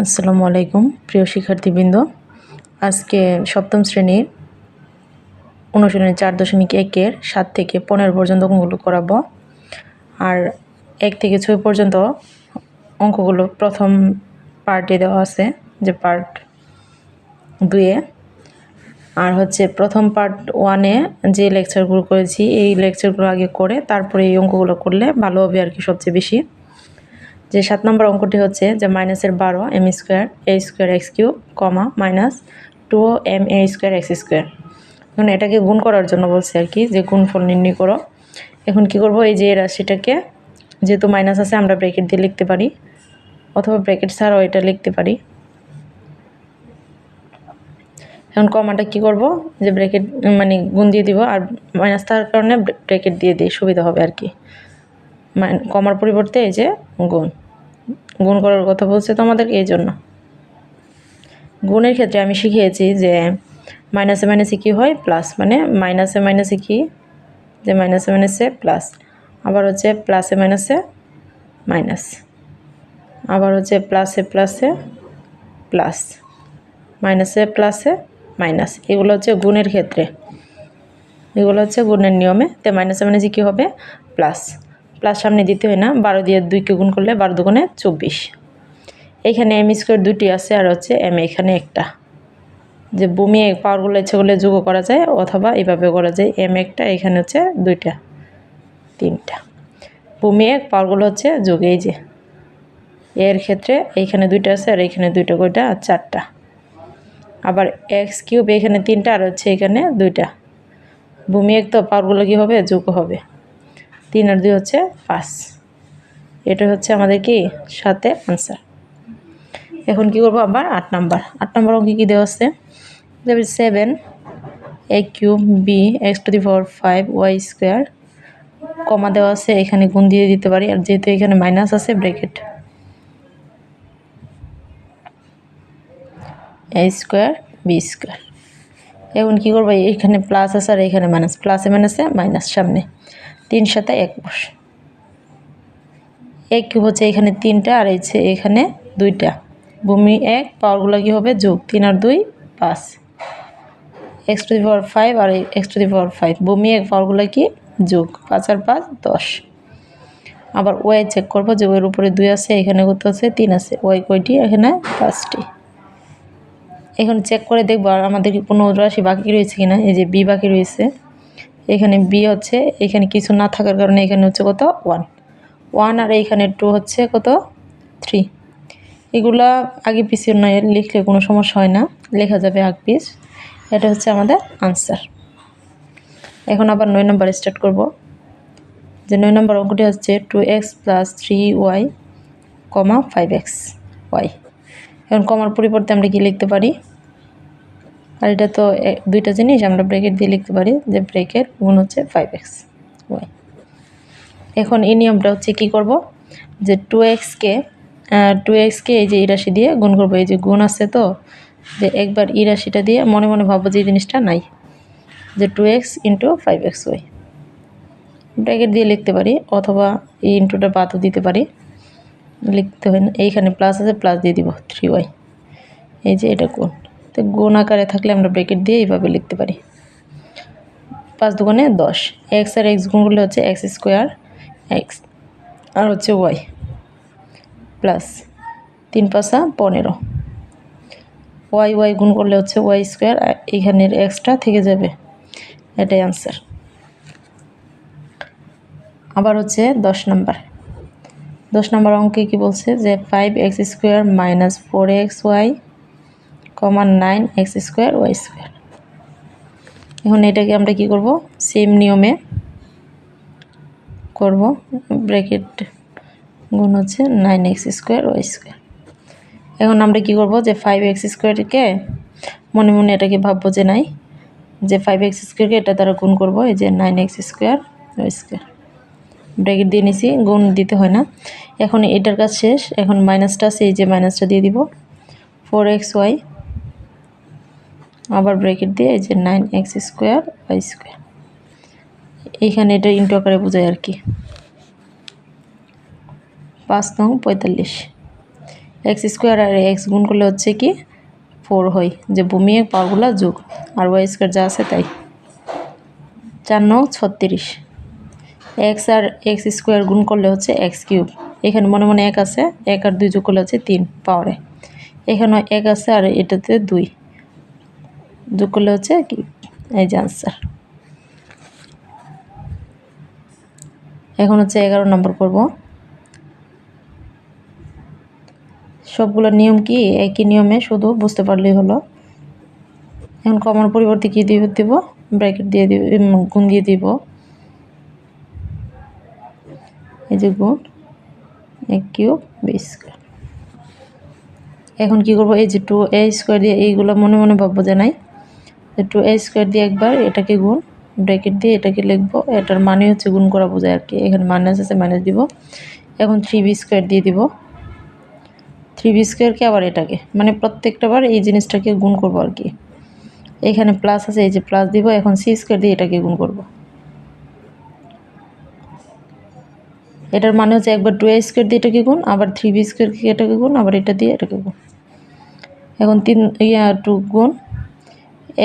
আসসালামু আলাইকুম প্রিয় শিক্ষার্থীবৃন্দ। আজকে সপ্তম শ্রেণীর অনুশীলনী 4.1-এর 7 থেকে 15 পর্যন্ত অঙ্কগুলো করাবো। আর 1 থেকে 6 পর্যন্ত অঙ্কগুলো প্রথম পার্টে দেওয়া আছে, যে পার্ট 2-এ। আর প্রথম পার্ট 1-এ যে লেকচারগুলো করেছি এই লেকচারগুলো আগে করে তারপরে এই অঙ্কগুলো করলে ভালো হবে আর কি, সবচেয়ে বেশি। যে 7 নম্বর অঙ্কটি হচ্ছে যে -12 m² a² x³ -2 ma² x²। এখন এটাকে গুণ করার জন্য বলছে আর কি, যে গুণফল নির্ণয় করো। এখন কি করব, এই যে এই রাশিটাকে যেহেতু মাইনাস আছে আমরা ব্র্যাকেট দিয়ে লিখতে পারি, অথবা ব্র্যাকেট ছাড়াও এটা লিখতে পারি। এখন কমাটা কি করব, যে ব্র্যাকেট মানে গুণ দিয়ে দিব, আর মাইনাস থাকার কারণে ব্র্যাকেট দিয়ে দিই, সুবিধা হবে আর কি। কমার পরিবর্তে এই যে গুণ করার কথা বলছে তো আমাদের, এই জন্য। গুণের ক্ষেত্রে আমি শিখিয়েছি যে মাইনাসে মাইনাসে কি হয়, প্লাস, মানে মাইনাসে মাইনাসে কি, যে মাইনাসে মাইনাসে প্লাস, আবার প্লাসে মাইনাসে মাইনাস, আবার প্লাসে প্লাসে প্লাস, মাইনাসে প্লাসে মাইনাস। এগুলো গুণের ক্ষেত্রে, এগুলো গুণের নিয়মে। তো মাইনাসে মাইনাসে কী হবে, প্লাস। প্লাস সামনে দিতে হয় না, 12 দিয়ে 2কে গুণ করলে 12 দুগুণে 24। এইখানে m² দুটি আছে, আর m এখানে একটা। যে ভূমি পাওয়ারগুলো ইচ্ছে করলে যোগ করা যায়, অথবা এভাবে করা যায়, m একটা, এখানে 2টা 3টা। ভূমি পাওয়ারগুলো যোগ, এই যে এর ক্ষেত্রে এইখানে 2টা আছে, আর এইখানে 2টা, কয়টা, 4টা। আবার x³ এখানে 3টা, আর এখানে 2টা। ভূমি তো পাওয়ারগুলো কি হবে, যোগ হবে। 3 আর 2 5। এটা আমাদের কি 7-এর আনসার। এখন কি করব, আবার 8 নম্বর অঙ্কে কি দেওয়া আছে, 7 a³ b x⁵ y², কমা দেওয়া আছে, এখানে গুণ দিয়ে দিতে পারি, আর যেহেতু এখানে মাইনাস আছে ব্র্যাকেট a² b²। এখন কি করবো, এখানে প্লাস আছে আর এখানে মাইনাস, প্লাসে মাইনাসে মাইনাস, সামনে 3 7 21। a³ এখানে 3টা, আর এখানে 2টা। ভূমি পাওয়ারগুলো কি হবে, যোগ, 3 আর 2 5, x⁵ আর x⁵। ভূমি পাওয়ারগুলো কি, যোগ, 5 আর 5 10। আবার ওয়াই চেক করবো, যে ওয়ের উপরে 2 আছে, এখানে কত আছে, 3 আছে। ওয়াই কয়টি, এখানে 5টি। এখন চেক করে দেখবো আর আমাদের কোনো রাশি বাকি রয়েছে কিনা। এই যে বি বাকি রয়েছে, এখানে বি এখানে কিছু না থাকার কারণে এখানে কত, 1, আর এইখানে 2 কত, 3। এগুলা আগে পিছিয়ে নয় লিখলে কোনো সমস্যা হয় না, লেখা যাবে আগ পিছ। এটা আমাদের আনসার। এখন আবার 9 নম্বর স্টার্ট করব। যে 9 নম্বর অঙ্কটি 2x + 3y, 5x y। এখন কমার পরিবর্তে আমরা কি লিখতে পারি, আর এটা তো দুইটা জিনিস, আমরা ব্র্যাকেট দিয়ে লিখতে পারি, যে ব্র্যাকেট গুণ 5x y। এখন এই নিয়মটা কি করব, যে 2x কে এই যে এই রাশি দিয়ে গুণ করব। এই যে গুণ আছে তো, যে একবার এই রাশিটা দিয়ে মনে মনে ভাববো যে এই জিনিসটা নাই, যে 2x × 5xy। ব্র্যাকেট দিয়ে লিখতে পারি, অথবা এই ইন্টুটা বাদও দিতে পারি, লিখতে হয় না। এইখানে প্লাস আছে, প্লাস দিয়ে দিব 3y। এই যে এটা গুণ, তো গুণ আকারে থাকলে আমরা ব্র্যাকেট দিয়ে এইভাবে লিখতে পারি। 5 দুগুণে 10, x আর x গুণ করলে x² x, আর y প্লাস 3 5 15। y গুণ করলে y², এখানের এক্সট্রা থেকে যাবে, এটাই আনসার। আবার 10 নম্বর অঙ্কে কি বলছে, যে 5x² - 4xy, 9x² y²। এখন এটাকে আমরা কি করব, সেম নিয়মে করব, ব্র্যাকেট গুণ 9x² y²। এখন আমরা কি করব, যে 5x² কে মনে মনে এটাকে ভাববো যে নাই, যে 5x² কে এটা দ্বারা গুণ করব, এই যে 9x² y²। ব্র্যাকেট দিয়ে নিছি, গুণ দিতে হয় না। এখন এটার কাজ শেষ, এখন মাইনাসটা আছে, এই যে মাইনাসটা দিয়ে দিব, 4xy, আবার ব্র্যাকেট দিয়ে এই যে 9x² y²। এইখানে এটা ইন্টু আকারে বোঝায় আর কি। 5 নং 45। এক্স স্কোয়ার আর এক্স গুণ করলে হচ্ছে কি 4 হয়, যে ভূমি এক পাওয়ারগুলো যোগ, আর ওয়াই স্কোয়ার যা আছে তাই। 4 9 36। এক্স আর এক্স স্কোয়ার গুণ করলে হচ্ছে এক্স কিউব। এখানে মনে মনে এক আছে, এক আর 2 যোগ করলে হচ্ছে 3 পাওয়ারে। এখানে এক আছে আর এটাতে 2 যোগ করলে হচ্ছে কি, এই যে আনসার। এখন হচ্ছে 11 নম্বর করব। সবগুলো নিয়ম কি একই নিয়মে, শুধু বুঝতে পারলেই হলো। এখন কমার পরিবর্তে কি দিব, ব্র্যাকেট দিয়ে দিব, গুণ দিয়ে দিব। এই যে গুণ এক কিউব বি স্কোয়ার। এখন কি করব, এই যে 2a স্কোয়ার দিয়ে এইগুলো মনে মনে ভাববো যে নাই, 2a স্কোয়ার দিয়ে একবার এটাকে গুণ, ব্র্যাকেট দিয়ে এটাকে লিখবো, এটার মানে হচ্ছে গুণ করা বোঝায় আর কি। এখানে মাইনাস আছে, মাইনাস দিব। এখন 3b স্কোয়ার দিয়ে দিব। 3b স্কোয়ারকে আবার এটাকে, মানে প্রত্যেকটা বার এই জিনিসটাকে গুণ করব আর কি। এখানে প্লাস আছে, এই যে প্লাস দিব। এখন c স্কোয়ার দিয়ে এটাকে গুণ করব। এটার মানে হচ্ছে একবার 2a স্কোয়ার দিয়ে এটাকে গুণ, আবার 3b স্কোয়ার এটাকে গুণ, আবার এটা দিয়ে এটাকে গুণ। এখন 2 গুণ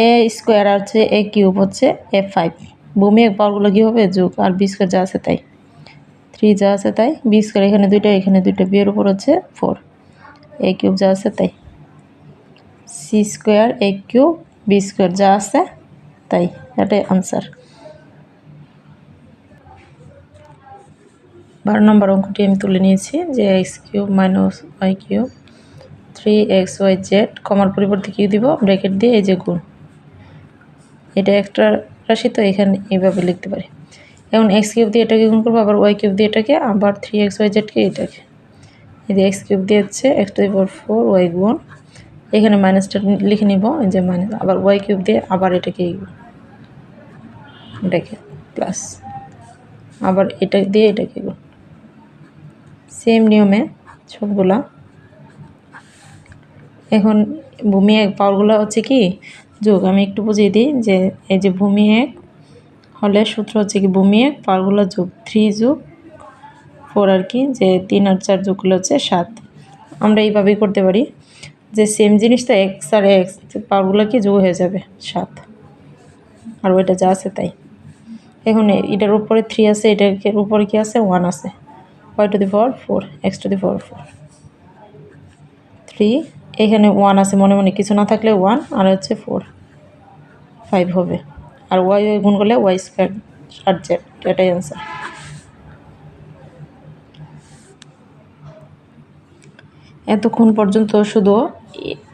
এ স্কোয়ার আর হচ্ছে এ কিউব হচ্ছে a5। ভূমি এক পাওয়ারগুলো কী হবে যোগ, আর বি স্কোয়ার যা আছে তাই, 3 যা আছে তাই, বি স্কোয়ার এখানে 2টা এখানে 2টা, বিয়ের উপর হচ্ছে 4, এ কিউব যা আছে তাই, সি স্কোয়ার এ কিউব বি স্কোয়ার যা আছে তাই, এটাই আনসার। 12 নম্বর অঙ্কটি আমি তুলে নিয়েছি, যে x cube minus y cube 3xyz, কমার পরিবর্তে কী দিব, ব্র্যাকেট দিয়ে এই যে গুণ। এটা একটা রাশি, তো এখানে এইভাবে লিখতে পারি। এখন এক্স কিউব দিয়ে এটাকে গুণ করবো, আবার ওয়াই কিউব দিয়ে এটাকে, আবার 3xyzকে এটাকে, এই যে এক্স কিউব দিয়ে হচ্ছে x⁴ ওয়াই গুণ, এখানে মাইনাসটা লিখে নিব, এই যে মাইনাস, আবার ওয়াই কিউব দিয়ে আবার এটাকে এটাকে প্লাস, আবার এটা দিয়ে এটাকে গুণ। সেম নিয়মে সবগুলা। এখন ভূমি এক পাওয়ারগুলো হচ্ছে কি যোগ। আমি একটু বুঝিয়ে দিই, যে এই যে ভূমি এক হলে সূত্র হচ্ছে কি, ভূমি এক পাওয়ারগুলো যোগ 3 যোগ 4 আর কি, যে 3 আর 4 যোগ করলে হচ্ছে 7। আমরা এইভাবেই করতে পারি, যে সেম জিনিসটা এক্স আর এক্স পাওয়ারগুলো কি যোগ হয়ে যাবে 7, আর ওইটা যা আছে তাই। এখন এটার উপরে 3 আছে, এটার উপরে কি আছে 1 আছে, y⁴ x⁴ 3, এখানে 1 আছে, মনে মনে কিছু না থাকলে 1, আর হচ্ছে 4 5 হবে, আর ওয়াই গুণ করলে ওয়াই স্কোয়ার আর জেড, এটাই অ্যান্সার। এতক্ষণ পর্যন্ত শুধু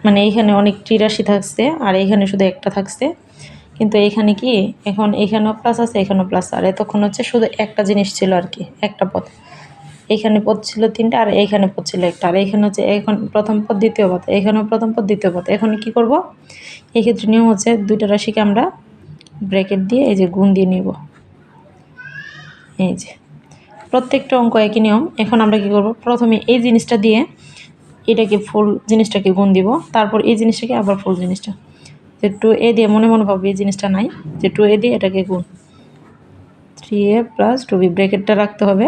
মানে এইখানে অনেকটি রাশি থাকছে, আর এইখানে শুধু একটা থাকছে, কিন্তু এইখানে কি এখন এইখানেও প্লাস আছে, এখানেও প্লাস, আর এতক্ষণ হচ্ছে শুধু একটা জিনিস ছিল আর কি, একটা পদ। এইখানে পদ ছিল 3টা, আর এইখানে পদ ছিল একটা, আর এইখানে হচ্ছে এখন প্রথম পদ দ্বিতীয় পদ, এখানেও প্রথম পদ দ্বিতীয় পদ। এখন কি করব, এই ক্ষেত্রে নিয়ম হচ্ছে দুইটা রাশিকে আমরা ব্র্যাকেট দিয়ে এই যে গুণ দিয়ে নিব। এই যে প্রত্যেকটা অঙ্ক একই নিয়ম। এখন আমরা কি করব, প্রথমে এই জিনিসটা দিয়ে এটাকে ফুল জিনিসটাকে গুণ দিব, তারপর এই জিনিসটাকে আবার ফুল জিনিসটা, যে 2a দিয়ে মনে মনে ভাববে এই জিনিসটা নাই, যে 2a দিয়ে এটাকে গুণ, 3a + 2b ব্র্যাকেটটা রাখতে হবে।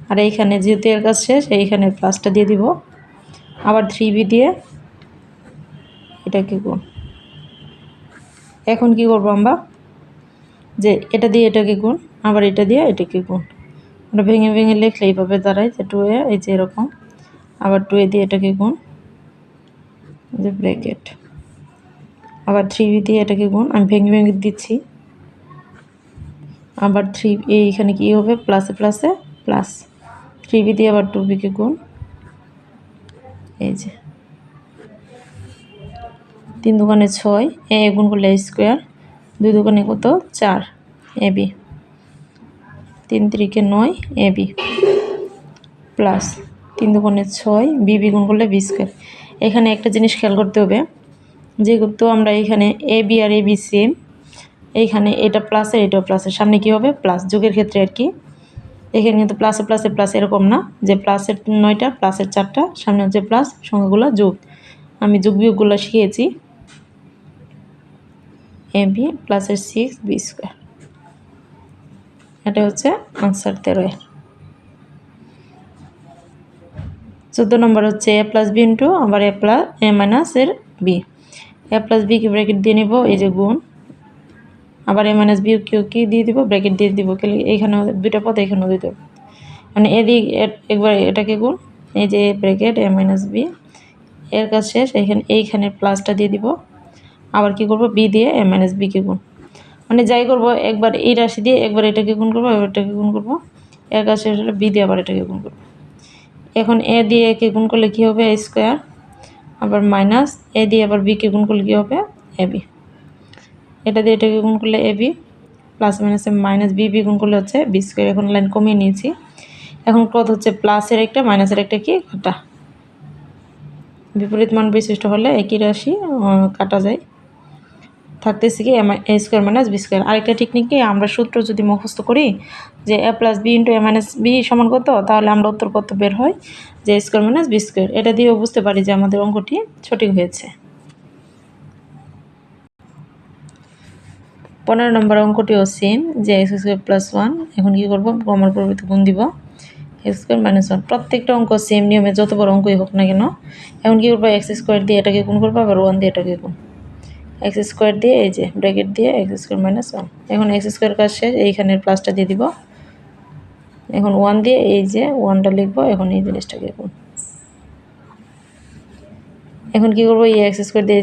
আর এইখানে যেহেতু এর কাজ শেষ, এইখানে প্লাসটা দিয়ে দিব, আবার 3b দিয়ে এটাকে গুণ। এখন কি করব আমরা, যে এটা দিয়ে এটাকে গুণ, আবার এটা দিয়ে এটাকে গুণ। আমরা ভেঙে ভেঙে লিখলে এইভাবে দাঁড়ায়, যে 2a এই যে এরকম, আবার 2a দিয়ে এটাকে গুণ, যে ব্র্যাকেট, আবার 3b দিয়ে এটাকে গুণ, আমি ভেঙে ভেঙে দিচ্ছি, আবার 3 এইখানে কি হবে, প্লাসে প্লাসে প্লাস, 3b দিয়ে আবার 2bকে গুণ, এই যে 3 দুগুণে 6, এ গুণ করলে a স্কোয়ার, 2 দুগুণে কত 4 ab, 3 3 9 ab প্লাস 3 দুগুণে 6 bb গুণ করলে b স্কোয়ার। এখানে একটা জিনিস খেয়াল করতে হবে, যেহেতু আমরা এখানে A B R A B same, এইখানে এটা প্লাসের এটাও প্লাসের, সামনে কি হবে প্লাস, যোগের ক্ষেত্রে আর কি। এখানে কিন্তু প্লাসে প্লাসে প্লাস এরকম না, যে প্লাসের 9টা প্লাসের 4টা, সামনে হচ্ছে প্লাস, সংখ্যাগুলো যোগ। আমি যোগ বিয়োগগুলো শিখিয়েছি। এ বি প্লাসের 6 বি স্কোয়ার, এটা হচ্ছে আনসার 13। 14 নম্বর হচ্ছে a প্লাস বি ইন্টু আবার এ মাইনাস এর বি। এ প্লাস বিকে ব্র্যাকেট দিয়ে নিব, এই যে গুণ, আবার এ মাইনাস বি কি দিয়ে দিব, ব্র্যাকেট দিয়ে দিব। এইখানে দুইটা পদ এখানেও দিতে হবে, মানে এদিক একবার এটাকে গুণ, এই যে ব্র্যাকেট এ মাইনাস বি, এর কাজ শেষ। এইখানে প্লাসটা দিয়ে দিব, আবার কি করব, বি দিয়ে এ মাইনাস বিকে গুণ, মানে যাই করব একবার এই রাশি দিয়ে একবার এটাকে গুণ করবো, এবার এটাকে গুণ করবো, এর কাজ শেষ হলে বি দিয়ে আবার এটাকে গুণ করবো। এখন এ দিয়ে একে গুণ করলে কী হবে, এ স্কোয়ার, আবার মাইনাস এ দিয়ে আবার বিকে গুণ করলে কী হবে, এ বি। এটা দিয়ে এটাকে গুণ করলে এ বি, প্লাস মাইনাসে মাইনাস বি গুণ করলে হচ্ছে বি স্কোয়ার। এখন লাইন কমিয়ে নিয়েছি। এখন কত হচ্ছে, প্লাসের একটা মাইনাসের একটা কি কাটা, বিপরীত মান বিশিষ্ট হলে একই রাশি কাটা যায়। থাকতেছে কি এ স্কোয়ার মাইনাস বি স্কোয়ার। আরেকটা টেকনিক কি, আমরা সূত্র যদি মুখস্থ করি যে এ প্লাস বি ইন্টু এ মাইনাস বি সমান কত, তাহলে আমরা উত্তর কত বের হয় যে এ স্কোয়ার মাইনাস বি স্কোয়ার। এটা দিয়েও বুঝতে পারি যে আমাদের অঙ্কটি সঠিক হয়েছে। 15 নম্বর অঙ্কটিও সেম, যে এক্স স্কোয়ার প্লাস 1। এখন কী করবো, কমার পরিবর্তে গুণ দিব, এক্স স্কোয়ার মাইনাস 1। প্রত্যেকটা অঙ্ক সেম নিয়মে, যত বড় অঙ্কই হোক না কেন। এখন কী করবো, এক্স স্কোয়ার দিয়ে এটাকে গুণ করবো, আবার 1 দিয়ে এটাকে গুণ, এক্স স্কোয়ার দিয়ে এই যে ব্র্যাকেট দিয়ে এক্স স্কোয়ার মাইনাস 1। এখন এক্স স্কোয়ার কাজ শেষ, এইখানের প্লাসটা দিয়ে দিব। এখন 1 দিয়ে এই যে 1টা লিখবো, এখন এই জিনিসটাকে গুণ। এখন কী করবো, এই এক্স স্কোয়ার দিয়ে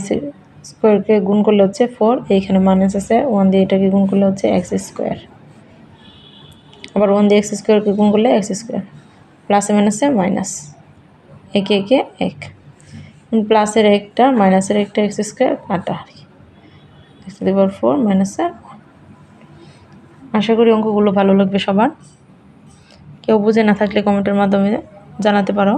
স্কোয়ারকে গুণ করলে হচ্ছে 4, এইখানে মাইনাস আছে, 1 দিয়ে এটাকে গুণ করলে হচ্ছে এক্স স্কোয়ার, আবার 1 দিয়ে এক্স স্কোয়ারকে গুণ করলে এক্স স্কোয়ার, প্লাসে মাইনাসে মাইনাস, একে একে এক, প্লাসের একটা মাইনাসের একটা এক্স স্কোয়ার কাটা আর কি, এক্স পাওয়ার 4 মাইনাসের 1। আশা করি অঙ্কগুলো ভালো লাগবে সবার। কেউ বুঝে না থাকলে কমেন্টের মাধ্যমে জানাতে পারো।